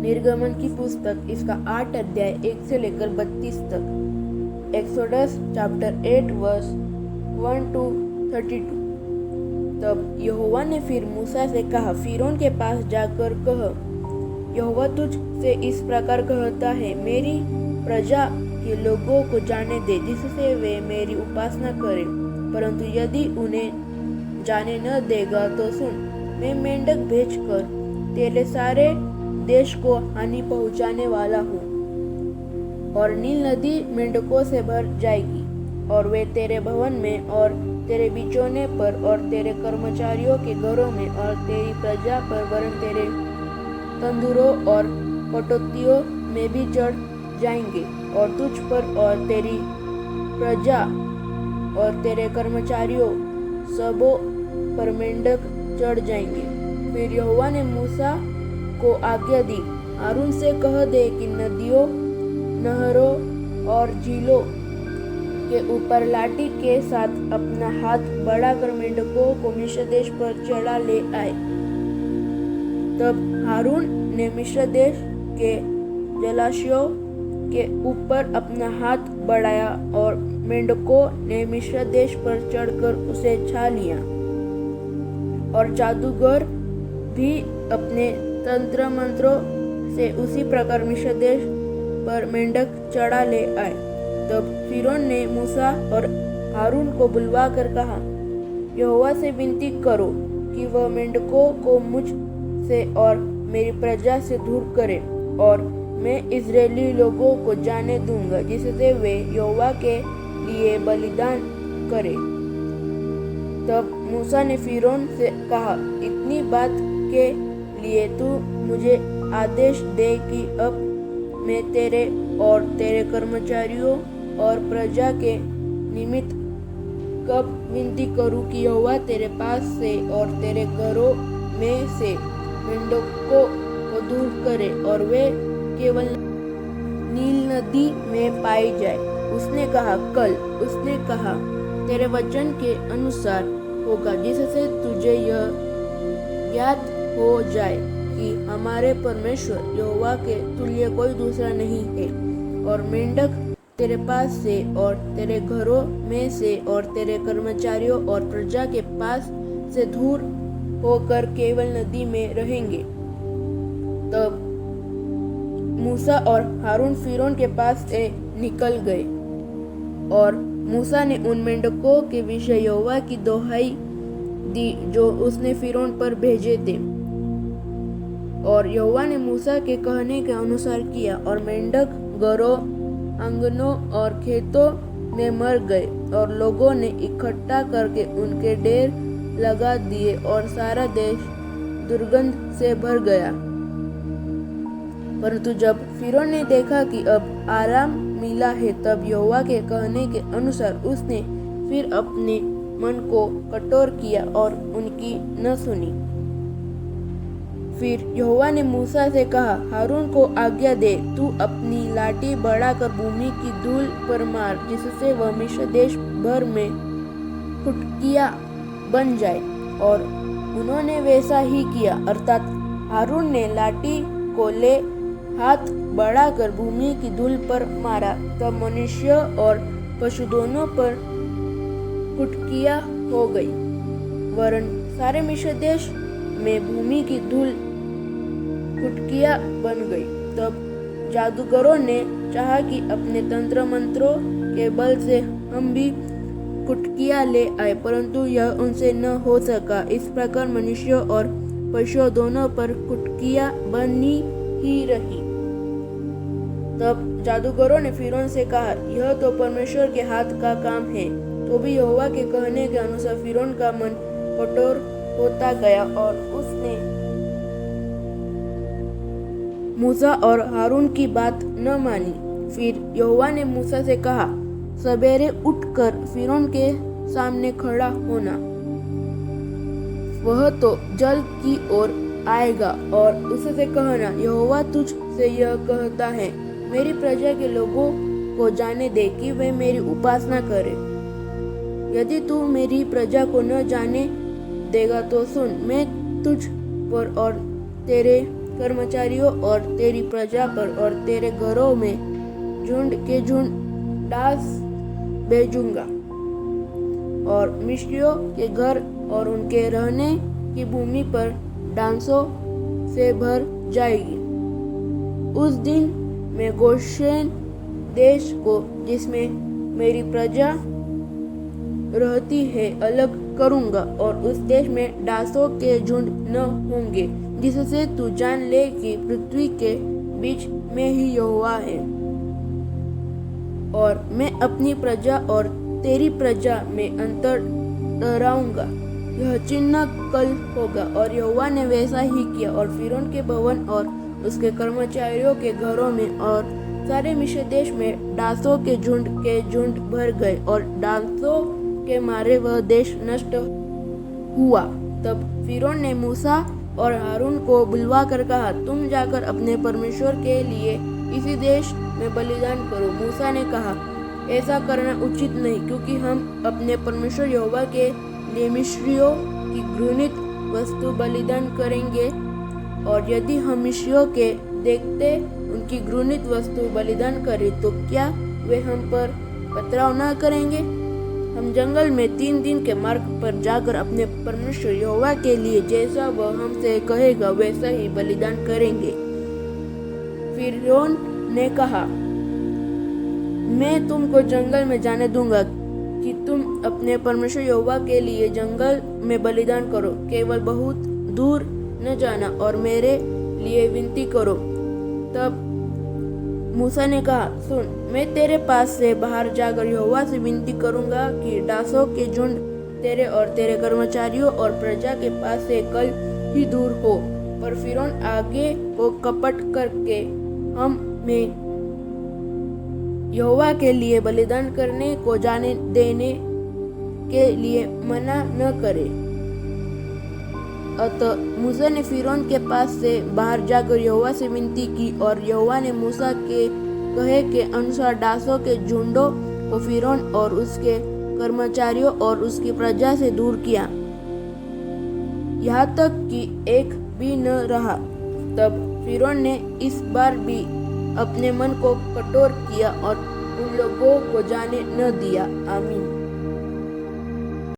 निर्गमन की पुस्तक इसका 8 अध्याय 1 से लेकर 32 तक। Exodus chapter 8 verse 1 to 32। तब यहोवा ने फिर मूसा से कहा, फिरौन के पास जाकर कह, यहोवा तुझ से इस प्रकार कहता है, मेरी प्रजा के लोगों को जाने दे जिससे वे मेरी उपासना करें। परंतु यदि उन्हें जाने न देगा तो सुन, मैं मेंढक भेजकर तेरे सारे देश को हानि पहुंचाने वाला हूँ, और नील नदी मेंढकों से भर जाएगी, और वे तेरे भवन में और तेरे बिचौने पर और तेरे कर्मचारियों के घरों में और तेरी प्रजा पर वरन तेरे तंदूरों और कटोतियों में भी चढ़ जाएंगे, और तुझ पर और तेरी प्रजा और तेरे कर्मचारियों सबों पर मेंढक चढ़ जाएंगे। फिर यहोवा ने मूसा को आज्ञा दी, हारून से कह दे कि नदियों, नहरों और झीलों के ऊपर लाठी के साथ अपना हाथ बढ़ाकर मेंढकों को मिस्र देश पर चढ़ा ले आए। तब हारून ने मिस्र देश के जलाशयों के ऊपर अपना हाथ बढ़ाया, और मेंढकों ने मिस्र देश पर चढ़कर उसे छा लिया। और जादूगर भी अपने तंत्र मंत्रों से उसी प्रकार मिस्र देश पर मेंढक चढ़ा ले आए। तब फिरौन ने मूसा और हारून को बुलवा कर कहा, यहोवा से विनती करो कि वह मेंढकों को मुझ से और मेरी प्रजा से दूर करे, और मैं इजरायली लोगों को जाने दूंगा जिससे वे यहोवा के लिए बलिदान करें। तब मूसा ने फिरौन से कहा, इतनी बात के लिए तू मुझे आदेश दे कि अब मैं तेरे और तेरे कर्मचारियों और प्रजा के निमित्त कब विनती करूं कि यहोवा तेरे पास से और तेरे घरों में से मेंढकों को दूर करे और वे केवल नील नदी में पाई जाए। उसने कहा, कल। उसने कहा, तेरे वचन के अनुसार होगा, जिससे तुझे यह ज्ञात हो जाए कि हमारे परमेश्वर यहोवा के तुल्य कोई दूसरा नहीं है। और मेंढक तेरे पास से और तेरे घरों में से और तेरे कर्मचारियों और प्रजा के पास से दूर होकर केवल नदी में रहेंगे। तब मूसा और हारून फिरौन के पास से निकल गए, और मूसा ने उन मेंढकों के विषय यहोवा की दोहाई दी जो उसने फिरौन पर भेजे थे। और यहोवा ने मूसा के कहने के अनुसार किया, और मेंढक घरों, आंगनों और खेतों में मर गए, और लोगों ने इकट्ठा करके उनके ढेर लगा दिए, और सारा देश दुर्गंध से भर गया। परंतु जब फिरौन ने देखा कि अब आराम मिला है, तब यहोवा के कहने के अनुसार उसने फिर अपने मन को कठोर किया और उनकी न सुनी। फिर यहोवा ने मूसा से कहा, हारून को आज्ञा दे, तू अपनी लाठी बढ़ाकर भूमि की धूल पर मार, जिससे वह मिस्र देश भर में फुटकियां बन जाए। और उन्होंने वैसा ही किया, अर्थात हारून ने लाठी को ले हाथ बढ़ाकर भूमि की धूल पर मारा। तब मनुष्य और पशु दोनों पर फुटकियां हो गई, वरन सारे मिस्र देश में भूमि की धूल फुटकियां बन गई। तब जादूगरों ने चाहा कि अपने तंत्र मंत्रों के बल से हम भी फुटकियां ले आए, परंतु यह उनसे न हो सका। इस प्रकार मनुष्य और पशु दोनों पर फुटकियां बनी ही रही। तब जादूगरों ने फिरौन से कहा, यह तो परमेश्वर के हाथ का काम है। तो भी यहोवा के कहने के अनुसार फिरौन का मन कठोर होता गया, और उसने मूसा और हारून की बात न मानी। फिर यहोवा ने मूसा से कहा, सवेरे उठकर फिरौन के सामने खड़ा होना, वह तो जल की ओर आएगा, और उससे कहना, यहोवा तुझ से यह कहता है, मेरी प्रजा के लोगों को जाने दे कि वे मेरी उपासना करें। यदि तू मेरी प्रजा को न जाने देगा तो सुन, मैं तुझ पर और तेरे कर्मचारियों और तेरी प्रजा पर और तेरे घरों में झुंड के झुंड डांस भेजूंगा और मिस्रियों के घर और उनके रहने की भूमि पर डांसों से भर जाएगी। उस दिन मैं गोशेन देश को जिसमें मेरी प्रजा रहती है अलग करूंगा और उस देश में डांसों के झुंड न होंगे, जिससे तू जान ले कि पृथ्वी के बीच में ही यहोवा है। और मैं अपनी प्रजा और तेरी प्रजा में अंतर ठहराऊंगा। यह चिन्ह कल होगा। और यहोवा ने वैसा ही किया और फिरौन के भवन और उसके कर्मचारियों के घरों में और सारे मिस्र देश में डांसों के झुंड भर गए और डांसों के मारे वह देश नष्ट हुआ। तब फिरौन ने मूसा और हारून को बुलवा कर कहा, तुम जाकर अपने परमेश्वर के लिए इसी देश में बलिदान करो। मूसा ने कहा, ऐसा करना उचित नहीं, क्योंकि हम अपने परमेश्वर यहोवा के लिए मिस्रियों की घृणित वस्तु बलिदान करेंगे। और यदि हम मिस्रियों के देखते उनकी घृणित वस्तु बलिदान करें तो क्या वे हम पर पथराव न करेंगे? हम जंगल में 3 दिन के मार्ग पर जाकर अपने परमेश्वर यहोवा के लिए जैसा वह हमसे कहेगा वैसा ही बलिदान करेंगे। फिरौन ने कहा, मैं तुमको जंगल में जाने दूंगा कि तुम अपने परमेश्वर यहोवा के लिए जंगल में बलिदान करो। केवल बहुत दूर न जाना और मेरे लिए विनती करो। तब मूसा ने कहा, सुन, मैं तेरे पास से बाहर जाकर यहोवा से विनती करूंगा कि डांसों के झुंड तेरे और तेरे कर्मचारियों और प्रजा के पास से कल ही दूर हो। पर फिरौन आगे को कपट करके हमें यहोवा के लिए बलिदान करने को जाने देने के लिए मना न करे। अतः मूसा ने फिरौन के पास से बाहर जाकर यहोवा से विनती की और यहोवा ने मूसा के कहे के अनुसार डांसों के झुंडों को फिरौन और उसके कर्मचारियों और उसकी प्रजा से दूर किया, यहाँ तक कि एक भी न रहा। तब फिरौन ने इस बार भी अपने मन को कठोर किया और उन लोगों को जाने न दिया। आमीन।